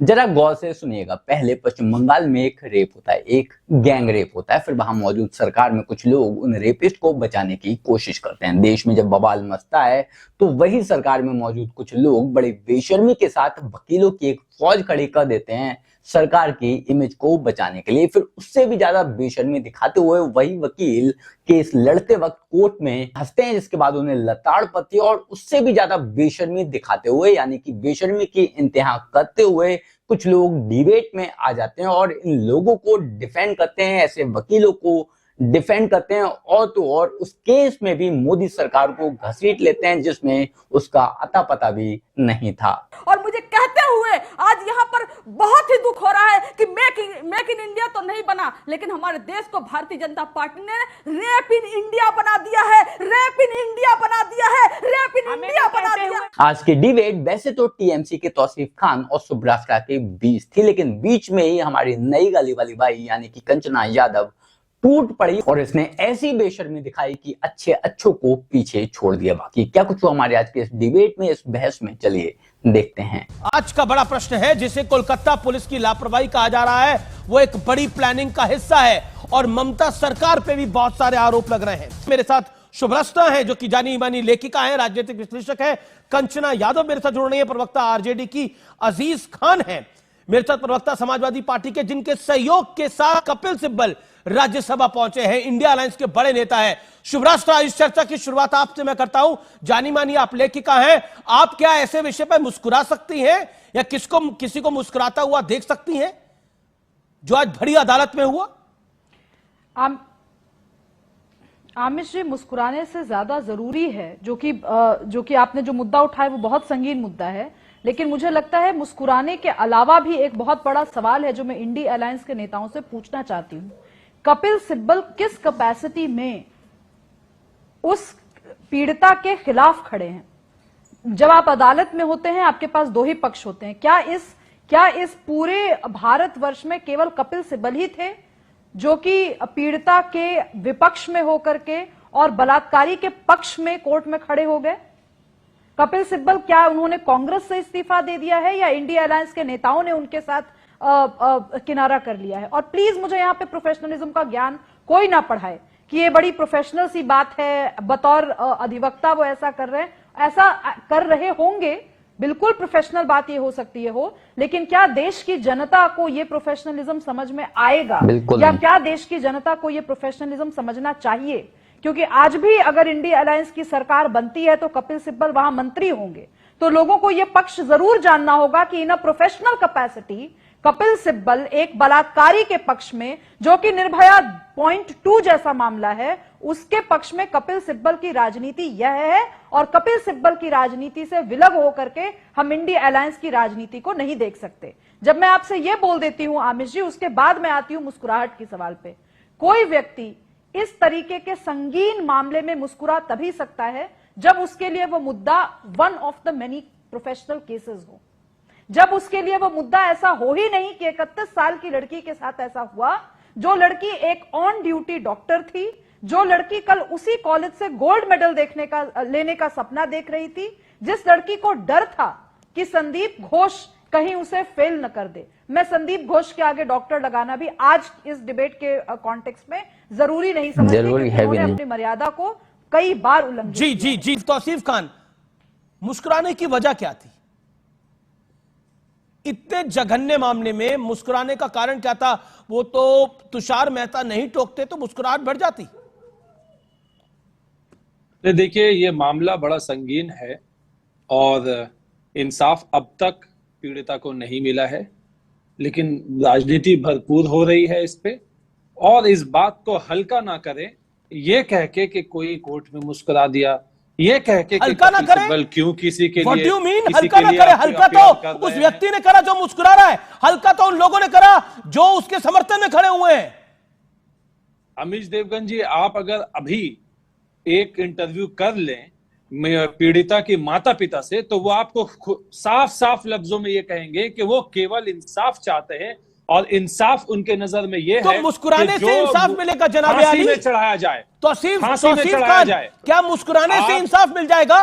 जरा गौर से सुनिएगा। पहले पश्चिम बंगाल में एक रेप होता है, एक गैंग रेप होता है। फिर वहां मौजूद सरकार में कुछ लोग उन रेपिस्ट को बचाने की कोशिश करते हैं। देश में जब बवाल मचता है तो वही सरकार में मौजूद कुछ लोग बड़े बेशर्मी के साथ वकीलों की एक फौज खड़ी कर देते हैं सरकार की इमेज को बचाने के लिए। फिर उससे भी ज्यादा बेशर्मी दिखाते हुए वही वकील केस लड़ते वक्त कोर्ट में हंसते हैं, जिसके बाद उन्हें लताड़ पड़ती है। और उससे भी ज्यादा बेशर्मी दिखाते हुए, यानी कि बेशर्मी की इंतहा करते हुए, कुछ लोग डिबेट में आ जाते हैं और इन लोगों को डिफेंड करते हैं, ऐसे वकीलों को डिफेंड करते हैं। और तो और उस केस में भी मोदी सरकार को घसीट लेते हैं जिसमें उसका अता पता भी नहीं था। और मुझे कहते हुए आज यहाँ पर बहुत ही दुख हो रहा है कि मेक इन इंडिया तो नहीं बना, लेकिन हमारे देश को भारतीय जनता पार्टी ने रेप इन इंडिया बना दिया है, रेप इन इंडिया बना दिया है, रेप इन इंडिया बना दिया है। आज की डिबेट वैसे तो टीएमसी के तौसीफ खान और सुब्रास्ट्रा के बीच थी, लेकिन बीच में ही हमारी नई गली वाली बाई यानी कि कंचना यादव टूट पड़ी और इसने ऐसी बेशर्मी दिखाई कि अच्छों को पीछे छोड़ दिया। बाकी क्या कुछ हुआ हमारे आज के इस डिबेट में, इस बहस में, चलिए देखते हैं। आज का बड़ा प्रश्न है जिसे कोलकाता पुलिस की लापरवाही कहा जा रहा है, वो एक बड़ी प्लानिंग का हिस्सा है और ममता सरकार पे भी बहुत सारे आरोप लग रहे हैं। मेरे साथ शुभ्रस्ता है जो कि जानी मानी लेखिका है, राजनीतिक विश्लेषक है। कंचना यादव मेरे साथ जुड़ रही है, प्रवक्ता आरजेडी की। अजीज खान है मेरे साथ, प्रवक्ता समाजवादी पार्टी के, जिनके सहयोग के साथ कपिल सिब्बल राज्यसभा पहुंचे हैं, इंडिया अलायंस के बड़े नेता है। शुभ्रस्ता, इस चर्चा की शुरुआत आपसे मैं करता हूं। जानी मानी आप लेखिका हैं, आप क्या ऐसे विषय पर मुस्कुरा सकती हैं या किसी को मुस्कुराता हुआ देख सकती हैं जो आज बड़ी अदालत में हुआ? आमिश जी, मुस्कुराने से ज्यादा जरूरी है जो कि आपने जो मुद्दा उठाया वो बहुत संगीन मुद्दा है, लेकिन मुझे लगता है मुस्कुराने के अलावा भी एक बहुत बड़ा सवाल है जो मैं इंडिया अलायंस के नेताओं से पूछना चाहती हूं। कपिल सिब्बल किस कैपेसिटी में उस पीड़िता के खिलाफ खड़े हैं? जब आप अदालत में होते हैं आपके पास दो ही पक्ष होते हैं। क्या इस पूरे भारतवर्ष में केवल कपिल सिब्बल ही थे जो कि पीड़िता के विपक्ष में होकर के और बलात्कारी के पक्ष में कोर्ट में खड़े हो गए? कपिल सिब्बल, क्या उन्होंने कांग्रेस से इस्तीफा दे दिया है या इंडिया अलायंस के नेताओं ने उनके साथ किनारा कर लिया है? और प्लीज मुझे यहाँ पे प्रोफेशनलिज्म का ज्ञान कोई ना पढ़ाए कि ये बड़ी प्रोफेशनल सी बात है, बतौर अधिवक्ता वो ऐसा कर रहे हैं, ऐसा कर रहे होंगे, बिल्कुल प्रोफेशनल बात ये हो सकती है हो, लेकिन क्या देश की जनता को ये प्रोफेशनलिज्म समझ में आएगा? या क्या देश की जनता को ये प्रोफेशनलिज्म समझना चाहिए? क्योंकि आज भी अगर इंडिया अलायंस की सरकार बनती है तो कपिल सिब्बल वहां मंत्री होंगे, तो लोगों को यह पक्ष जरूर जानना होगा कि in a professional capacity Kapil Sibal एक बलात्कारी के पक्ष में, जो कि निर्भया .2 जैसा मामला है, उसके पक्ष में कपिल सिब्बल की राजनीति यह है और कपिल सिब्बल की राजनीति से विलग होकर के हम इंडिया अलायंस की राजनीति को नहीं देख सकते। जब मैं आपसे यह बोल देती हूं आमिश जी, उसके बाद मैं आती हूं मुस्कुराहट की सवाल पे। कोई व्यक्ति इस तरीके के संगीन मामले में मुस्कुरा तभी सकता है जब उसके लिए वो मुद्दा one of the many professional cases हो, जब उसके लिए वो मुद्दा ऐसा हो ही नहीं कि 31 साल की लड़की के साथ ऐसा हुआ, जो लड़की एक ऑन ड्यूटी डॉक्टर थी, जो लड़की कल उसी कॉलेज से गोल्ड मेडल लेने का सपना देख रही थी, जिस लड़की को डर था कि संदीप घोष कहीं उसे फेल न कर दे। मैं संदीप घोष के आगे डॉक्टर लगाना भी आज इस डिबेट के कॉन्टेक्स्ट में जरूरी नहीं समझती, उन्होंने अपनी मर्यादा को कई बार उल्लंघित। जी तौसीफ खान, मुस्कुराने की वजह क्या थी? इतने जघन्य मामले में मुस्कुराने का कारण क्या था? वो तो तुषार मेहता नहीं टोकते तो मुस्कुराहट बढ़ जाती। देखिए, ये मामला बड़ा संगीन है और इंसाफ अब तक पीड़िता को नहीं मिला है, लेकिन राजनीति भरपूर हो रही है इस पे। और इस बात को हल्का ना करें ये कह के कि कोई कोर्ट में मुस्कुरा दिया, ये कह के हल्का ना करें क्यों किसी के What लिए, do you mean? किसी हल्का के ना लिए करें? हल्का तो उस व्यक्ति ने करा जो मुस्कुरा रहा है, हल्का तो उन लोगों ने करा जो उसके समर्थन में खड़े हुए हैं। अमीश देवगन जी, आप अगर अभी एक इंटरव्यू कर लें पीड़िता की माता पिता से, तो वो आपको साफ साफ लफ्जों में ये कहेंगे कि वो केवल इंसाफ चाहते हैं और इंसाफ उनके नजर में ये है मुस्कुराने से इंसाफ मिलेगा जनाब अली? फांसी में चढ़ाया जाए, तौसीफ फांसी में चढ़ाया जाए। क्या मुस्कुराने से इंसाफ मिल जाएगा?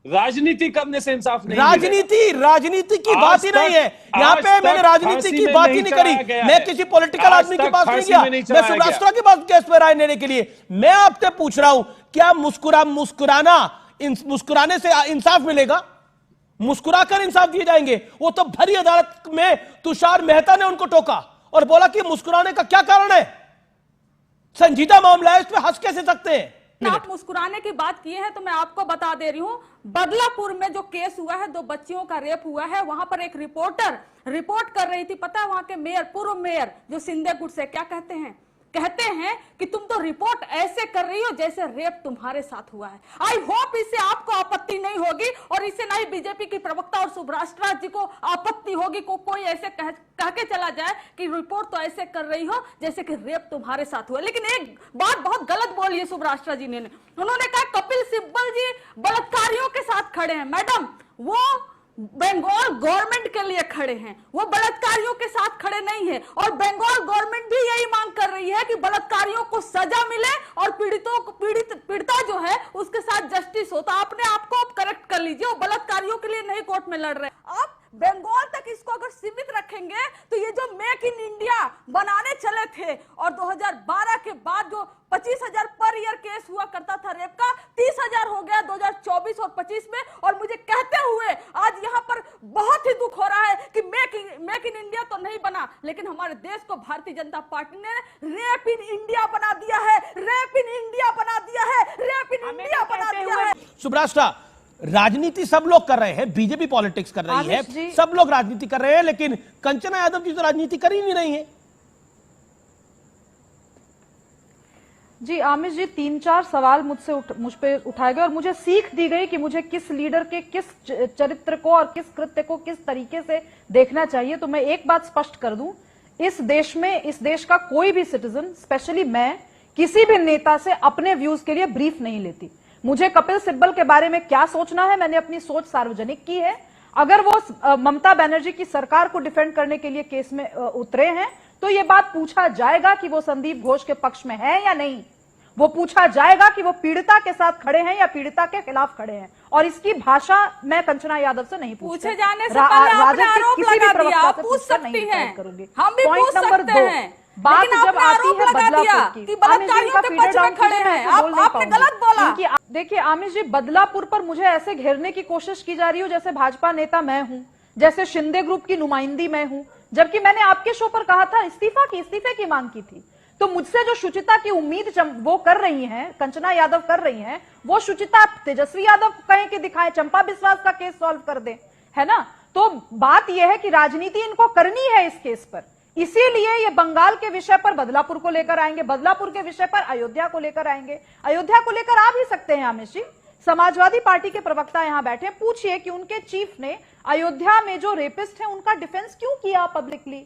राजनीति करने से इंसाफ नहीं राजनीति की बात ही नहीं है यहाँ पे। मैंने राजनीति की बात ही नहीं करी। मैं किसी पॉलिटिकल आदमी के पास नहीं गया। मैं सुब्रास्त्रा के पास केस पे राय लेने के लिए मैं आपसे पूछ रहा हूं, क्या मुस्कुराने से इंसाफ मिलेगा? मुस्कुराकर इंसाफ दिए जाएंगे? वो तो भरी अदालत में तुषार मेहता ने उनको टोका और बोला कि मुस्कुराने का क्या कारण है, संजीदा मामला है, इस पे हंस कैसे सकते हैं? आप मुस्कुराने की बात किए हैं तो मैं आपको बता दे रही हूं, बदलापुर में जो केस हुआ है, 2 बच्चियों का रेप हुआ है, वहां पर एक रिपोर्टर रिपोर्ट कर रही थी। पता है वहां के मेयर, पूर्व मेयर जो सिंधे गुट से, क्या कहते हैं कि तुम तो रिपोर्ट ऐसे कर रही हो जैसे रेप तुम्हारे साथ हुआ है। आई होप इससे आपको आपत्ति नहीं होगी और इससे नहीं बीजेपी की प्रवक्ता और सुब्रास्त्रा जी को आपत्ति होगी को कोई ऐसे कह के चला जाए कि रिपोर्ट तो ऐसे कर रही हो जैसे कि रेप तुम्हारे साथ हुआ। लेकिन एक बात बहुत गलत बोली है सुब्रास्त्रा जी ने। उन्होंने कहा कपिल सिब्बल जी बलात्कारियों के साथ खड़े हैं। मैडम, वो बंगाल गवर्नमेंट के लिए खड़े हैं, वो बलात्कारियों के साथ खड़े नहीं है। और बंगाल गवर्नमेंट भी यही मांग कर रही है कि बलात्कारियों को सजा मिले और पीड़िता जो है उसके साथ जस्टिस हो। तो आपने आपको करेक्ट कर लीजिए, वो बलात्कारियों के लिए नहीं कोर्ट में लड़ रहे। आप बंगाल तक इसको अगर सीमित रखेंगे तो ये जो मेक इन इंडिया बनाने चले थे और 2012 के बाद जो 25,000 पर ईयर केस हुआ करता था रेप का, 30,000 हो गया 2024 और 25 में। और मुझे कहते हुए आज यहाँ पर बहुत ही दुख हो रहा है कि मेक इन इंडिया तो नहीं बना, लेकिन हमारे देश को भारतीय जनता पार्टी ने रेप इन इंडिया बना दिया है, रेप इन इंडिया बना दिया है, रेप इन इंडिया बना दिया है। सुब्रास्त्रा, राजनीति सब लोग कर रहे हैं, बीजेपी पॉलिटिक्स कर रही है, सब लोग राजनीति कर रहे हैं, लेकिन कंचना यादव जी तो राजनीति कर ही नहीं रही है। जी आमिश जी, 3-4 सवाल मुझ पे उठाए गए और मुझे सीख दी गई कि मुझे किस लीडर के किस चरित्र को और किस कृत्य को किस तरीके से देखना चाहिए। तो मैं एक बात स्पष्ट कर दूं, इस देश का कोई भी सिटीजन, स्पेशली मैं, किसी भी नेता से अपने व्यूज के लिए ब्रीफ नहीं लेती। मुझे कपिल सिब्बल के बारे में क्या सोचना है, मैंने अपनी सोच सार्वजनिक की है। अगर वो ममता बनर्जी की सरकार को डिफेंड करने के लिए केस में उतरे हैं तो ये बात पूछा जाएगा कि वो संदीप घोष के पक्ष में है या नहीं। वो पूछा जाएगा कि वो पीड़िता के साथ खड़े हैं या पीड़िता के खिलाफ खड़े हैं। और इसकी भाषा मैं कंचना यादव से नहीं पूछे जाने से पहले आपने आरोप लगा दिया, आप पूछ सकती हैं, हम भी पूछ सकते हैं। बात जब आती है बदलापुर की, बलात्कारियों के पक्ष में खड़े हैं, आपने गलत बोला। देखिए आमिश जी, बदलापुर पर मुझे ऐसे घेरने की कोशिश की जा रही हो जैसे भाजपा नेता मैं हूं, जैसे शिंदे ग्रुप की नुमाइंदी मैं हूं, जबकि मैंने आपके शो पर कहा था इस्तीफे की मांग की थी। तो मुझसे जो शुचिता की उम्मीद वो कर रही हैं, कंचना यादव कर रही हैं, वो शुचिता तेजस्वी यादव कहें कि दिखाएं, चंपा बिस्वास का केस सॉल्व कर दें, है ना। तो बात यह है कि राजनीति इनको करनी है इस केस पर, इसीलिए ये बंगाल के विषय पर बदलापुर को लेकर आएंगे, बदलापुर के विषय पर अयोध्या को लेकर आएंगे। अयोध्या को लेकर आ भी सकते हैं आमिश जी, समाजवादी पार्टी के प्रवक्ता यहां बैठे, पूछिए कि उनके चीफ ने अयोध्या में जो रेपिस्ट है उनका डिफेंस क्यों किया, पब्लिकली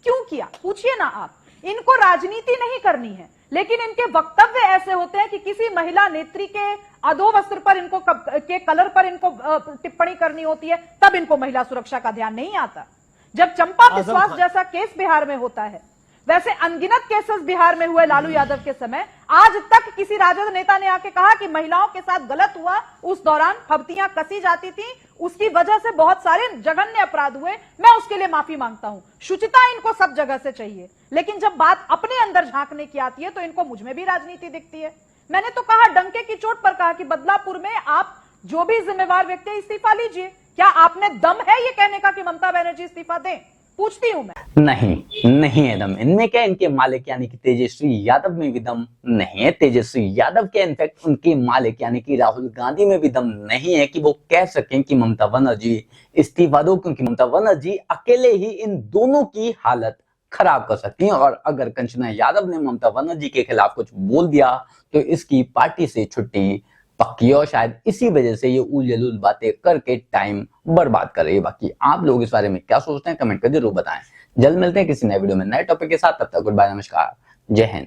क्यों किया, पूछिए ना आप। इनको राजनीति नहीं करनी है, लेकिन इनके वक्तव्य ऐसे होते हैं कि किसी महिला नेत्री के अधोवस्त्र पर इनको के कलर पर इनको टिप्पणी करनी होती है, तब इनको महिला सुरक्षा का ध्यान नहीं आता। जब चंपा बिस्वास जैसा केस बिहार में होता है, वैसे अनगिनत केसेस बिहार में हुए लालू यादव के समय, आज तक किसी राजद नेता ने आके कहा कि महिलाओं के साथ गलत हुआ, उस दौरान फब्तियां कसी जाती थी, उसकी वजह से बहुत सारे जघन्य अपराध हुए, मैं उसके लिए माफी मांगता हूं। शुचिता इनको सब जगह से चाहिए, लेकिन जब बात अपने अंदर झांकने की आती है तो इनको मुझ में भी राजनीति दिखती है। मैंने तो कहा, डंके की चोट पर कहा कि बदलापुर में आप जो भी जिम्मेवार व्यक्ति है इस्तीफा लीजिए। क्या आपने दम है ये कहने का कि ममता बनर्जी इस्तीफा दें? पूछती हूं मैं। नहीं है दम। इनमें क्या, इनके मालिक यानी कि तेजस्वी यादव में भी दम नहीं है। तेजस्वी यादव के इनफैक्ट उनके मालिक यानी कि राहुल गांधी में भी दम नहीं है कि वो कह सकें कि ममता बनर्जी इस्तीफा दो, क्योंकि ममता बनर्जी अकेले ही इन दोनों की हालत खराब कर सकती हैं। और अगर कंचना यादव ने ममता बनर्जी के खिलाफ कुछ बोल दिया तो इसकी पार्टी से छुट्टी पक्की, और शायद इसी वजह से ये उल बातें करके टाइम बर्बाद कर रही है। बाकी आप लोग इस बारे में क्या सोचते हैं, कमेंट कर जरूर बताएं। जल्द मिलते हैं किसी नए वीडियो में नए टॉपिक के साथ, तब तक गुड बाय, नमस्कार, जय हिंद।